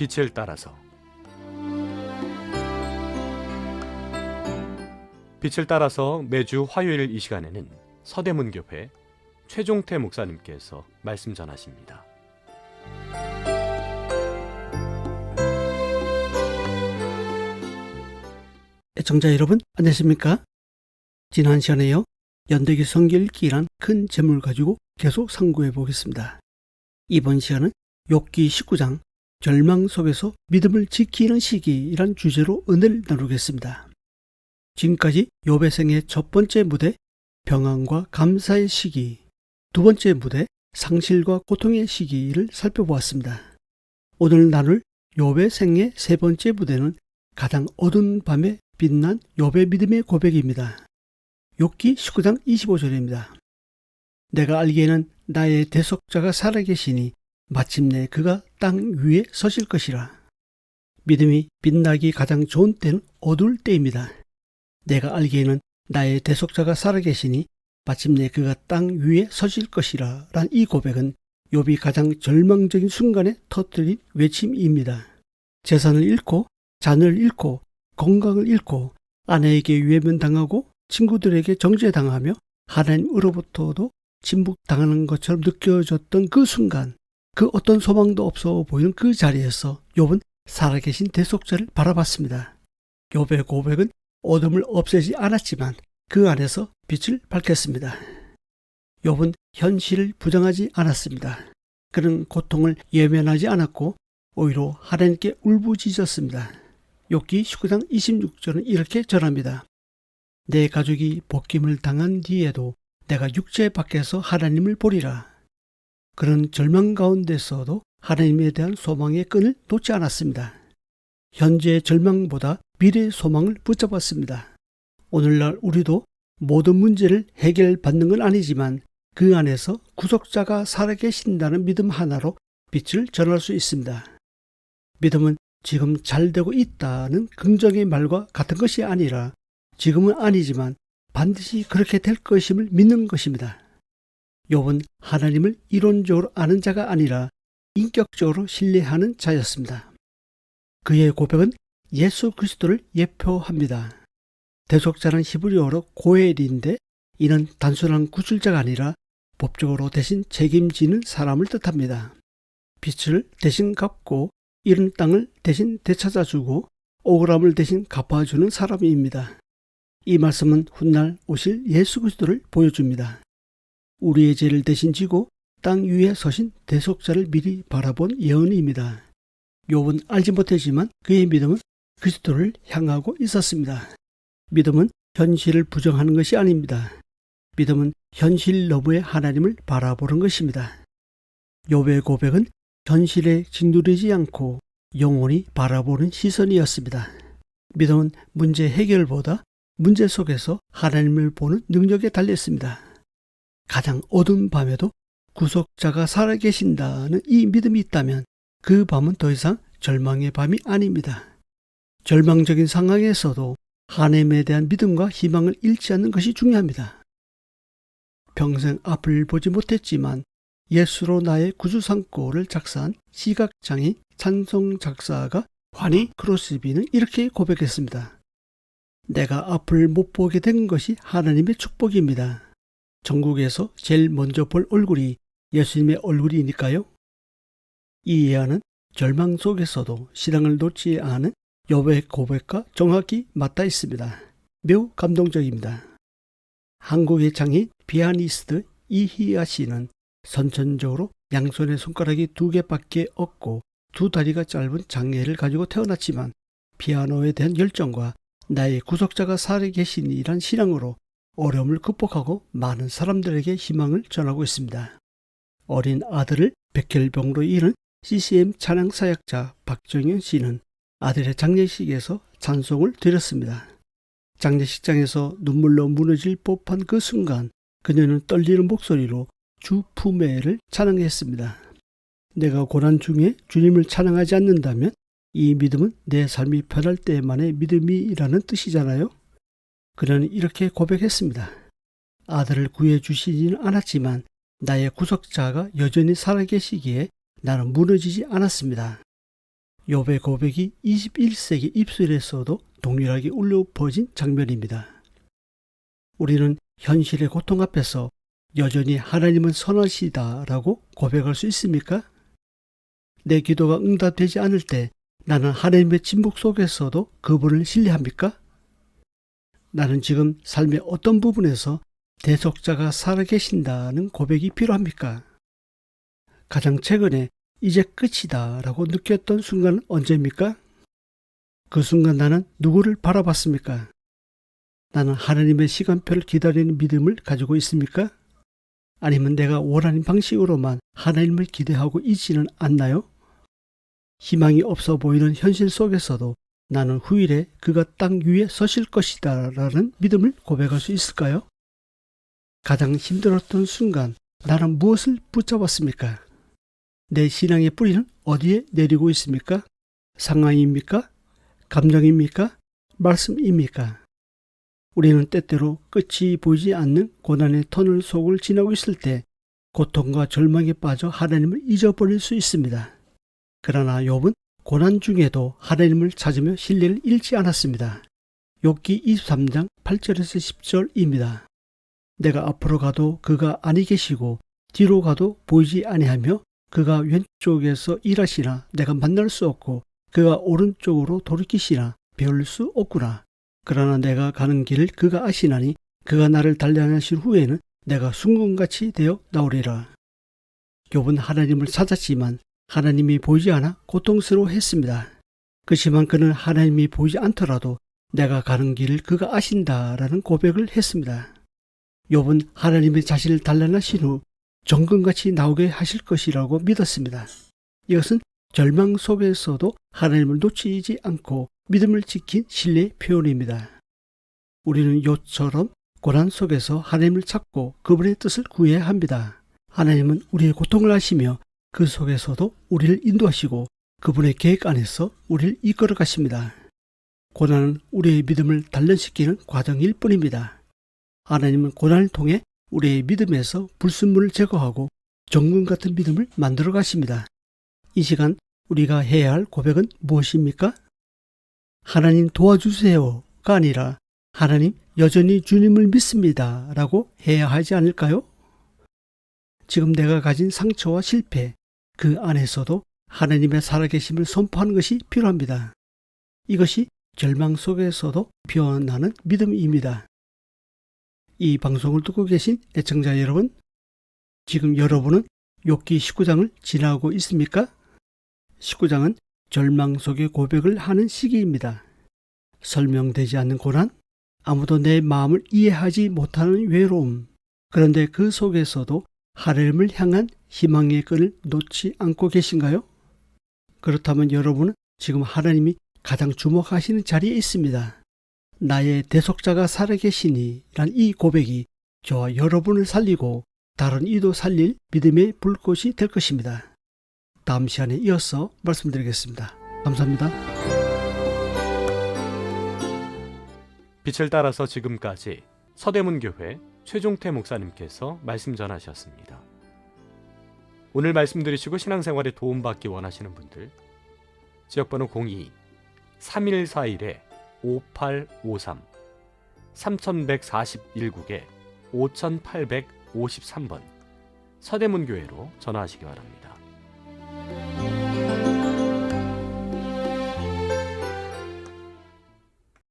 빛을 따라서. 빛을 따라서 매주 화요일 이 시간에는 서대문교회 최종태 목사님께서 말씀 전하십니다. 애청자 여러분, 안녕하십니까? 지난 시간에요, 연대기 성경 읽기란 큰 제목을 가지고 계속 상고해 보겠습니다. 이번 시간은 욥기 19장 절망 속에서 믿음을 지키는 시기이란 주제로 은혜를 나누겠습니다. 지금까지 욥의 생의 첫 번째 무대 평안과 감사의 시기, 두 번째 무대 상실과 고통의 시기를 살펴보았습니다. 오늘 나눌 욥의 생의 세 번째 무대는 가장 어두운 밤에 빛난 욥의 믿음의 고백입니다. 욥기 19장 25절입니다. 내가 알기에는 나의 대속자가 살아계시니 마침내 그가 땅 위에 서실 것이라. 믿음이 빛나기 가장 좋은 때는 어두울 때입니다. 내가 알기에는 나의 대속자가 살아계시니 마침내 그가 땅 위에 서실 것이라 란 이 고백은 욥이 가장 절망적인 순간에 터뜨린 외침입니다. 재산을 잃고 자녀를 잃고 건강을 잃고 아내에게 외면당하고 친구들에게 정죄당하며 하나님으로부터도 침묵당하는 것처럼 느껴졌던 그 순간, 그 어떤 소망도 없어 보이는 그 자리에서 욥은 살아계신 대속자를 바라봤습니다. 욥의 고백은 어둠을 없애지 않았지만 그 안에서 빛을 밝혔습니다. 욥은 현실을 부정하지 않았습니다. 그는 고통을 예면하지 않았고 오히려 하나님께 울부짖었습니다. 욥기 19장 26절은 이렇게 전합니다. 내 가족이 벗김을 당한 뒤에도 내가 육체 밖에서 하나님을 보리라. 그는 절망 가운데서도 하나님에 대한 소망의 끈을 놓지 않았습니다. 현재의 절망보다 미래의 소망을 붙잡았습니다. 오늘날 우리도 모든 문제를 해결받는 건 아니지만 그 안에서 구속자가 살아계신다는 믿음 하나로 빛을 전할 수 있습니다. 믿음은 지금 잘 되고 있다는 긍정의 말과 같은 것이 아니라 지금은 아니지만 반드시 그렇게 될 것임을 믿는 것입니다. 욥은 하나님을 이론적으로 아는 자가 아니라 인격적으로 신뢰하는 자였습니다. 그의 고백은 예수 그리스도를 예표합니다. 대속자는 히브리어로 고엘인데 이는 단순한 구술자가 아니라 법적으로 대신 책임지는 사람을 뜻합니다. 빚을 대신 갚고 잃은 땅을 대신 되찾아주고 억울함을 대신 갚아주는 사람입니다. 이 말씀은 훗날 오실 예수 그리스도를 보여줍니다. 우리의 죄를 대신 지고 땅 위에 서신 대속자를 미리 바라본 예언입니다. 욥은 알지 못했지만 그의 믿음은 그리스도를 향하고 있었습니다. 믿음은 현실을 부정하는 것이 아닙니다. 믿음은 현실 너머의 하나님을 바라보는 것입니다. 욥의 고백은 현실에 짓누르지 않고 영원히 바라보는 시선이었습니다. 믿음은 문제 해결보다 문제 속에서 하나님을 보는 능력에 달렸습니다. 가장 어두운 밤에도 구속자가 살아계신다는 이 믿음이 있다면 그 밤은 더 이상 절망의 밤이 아닙니다. 절망적인 상황에서도 하나님에 대한 믿음과 희망을 잃지 않는 것이 중요합니다. 평생 앞을 보지 못했지만 예수로 나의 구주 삼고를 작사한 시각장애인 찬송 작사가 환희 크로스비는 이렇게 고백했습니다. 내가 앞을 못 보게 된 것이 하나님의 축복입니다. 전국에서 제일 먼저 볼 얼굴이 예수님의 얼굴이니까요. 이 예언은 절망 속에서도 신앙을 놓지 않은 욥의 고백과 정확히 맞닿아 있습니다. 매우 감동적입니다. 한국의 장인 피아니스트 이희아 씨는 선천적으로 양손의 손가락이 2개밖에 없고 2다리가 짧은 장애를 가지고 태어났지만 피아노에 대한 열정과 나의 구속자가 살아계시니란 신앙으로 어려움을 극복하고 많은 사람들에게 희망을 전하고 있습니다. 어린 아들을 백혈병으로 잃은 CCM 찬양 사역자 박정현 씨는 아들의 장례식에서 찬송을 드렸습니다. 장례식장에서 눈물로 무너질 법한 그 순간 그녀는 떨리는 목소리로 주 품에를 찬양했습니다. 내가 고난 중에 주님을 찬양하지 않는다면 이 믿음은 내 삶이 편할 때만의 믿음이라는 뜻이잖아요. 그녀는 이렇게 고백했습니다. 아들을 구해주시지는 않았지만 나의 구속자가 여전히 살아계시기에 나는 무너지지 않았습니다. 욥의 고백이 21세기 입술에서도 동일하게 울려 퍼진 장면입니다. 우리는 현실의 고통 앞에서 여전히 하나님은 선하시다라고 고백할 수 있습니까? 내 기도가 응답되지 않을 때 나는 하나님의 침묵 속에서도 그분을 신뢰합니까? 나는 지금 삶의 어떤 부분에서 대속자가 살아계신다는 고백이 필요합니까? 가장 최근에 이제 끝이다 라고 느꼈던 순간은 언제입니까? 그 순간 나는 누구를 바라봤습니까? 나는 하나님의 시간표를 기다리는 믿음을 가지고 있습니까? 아니면 내가 원하는 방식으로만 하나님을 기대하고 있지는 않나요? 희망이 없어 보이는 현실 속에서도 나는 후일에 그가 땅 위에 서실 것이다 라는 믿음을 고백할 수 있을까요? 가장 힘들었던 순간 나는 무엇을 붙잡았습니까? 내 신앙의 뿌리는 어디에 내리고 있습니까? 상황입니까? 감정입니까? 말씀입니까? 우리는 때때로 끝이 보이지 않는 고난의 터널 속을 지나고 있을 때 고통과 절망에 빠져 하나님을 잊어버릴 수 있습니다. 그러나 욥은 고난 중에도 하나님을 찾으며 신뢰를 잃지 않았습니다. 욥기 23장 8절에서 10절입니다. 내가 앞으로 가도 그가 아니 계시고 뒤로 가도 보이지 아니하며 그가 왼쪽에서 일하시나 내가 만날 수 없고 그가 오른쪽으로 돌이키시나 배울 수 없구나. 그러나 내가 가는 길을 그가 아시나니 그가 나를 단련하신 후에는 내가 순금같이 되어 나오리라. 욥은 하나님을 찾았지만 하나님이 보이지 않아 고통스러워했습니다. 그렇지만 그는 하나님이 보이지 않더라도 내가 가는 길을 그가 아신다라는 고백을 했습니다. 욥은 하나님의 자신을 단련하신 후 정금같이 나오게 하실 것이라고 믿었습니다. 이것은 절망 속에서도 하나님을 놓치지 않고 믿음을 지킨 신뢰의 표현입니다. 우리는 욥처럼 고난 속에서 하나님을 찾고 그분의 뜻을 구해야 합니다. 하나님은 우리의 고통을 아시며 그 속에서도 우리를 인도하시고 그분의 계획 안에서 우리를 이끌어 가십니다. 고난은 우리의 믿음을 단련시키는 과정일 뿐입니다. 하나님은 고난을 통해 우리의 믿음에서 불순물을 제거하고 정금 같은 믿음을 만들어 가십니다. 이 시간 우리가 해야 할 고백은 무엇입니까? 하나님 도와주세요가 아니라 하나님 여전히 주님을 믿습니다 라고 해야 하지 않을까요? 지금 내가 가진 상처와 실패, 그 안에서도 하나님의 살아계심을 선포하는 것이 필요합니다. 이것이 절망 속에서도 피어나는 믿음입니다. 이 방송을 듣고 계신 애청자 여러분, 지금 여러분은 욥기 19장을 지나고 있습니까? 19장은 절망 속의 고백을 하는 시기입니다. 설명되지 않는 고난, 아무도 내 마음을 이해하지 못하는 외로움, 그런데 그 속에서도 하나님을 향한 희망의 끈을 놓지 않고 계신가요? 그렇다면 여러분은 지금 하나님이 가장 주목하시는 자리에 있습니다. 나의 대속자가 살아계시니 라는 이 고백이 저와 여러분을 살리고 다른 이도 살릴 믿음의 불꽃이 될 것입니다. 다음 시간에 이어서 말씀드리겠습니다. 감사합니다. 빛을 따라서 지금까지 서대문교회 최종태 목사님께서 말씀 전하셨습니다. 오늘 말씀 들으시고 신앙생활에 도움받기 원하시는 분들, 지역번호 02-3141-5853 3141국에 5853번 서대문교회로 전화하시기 바랍니다.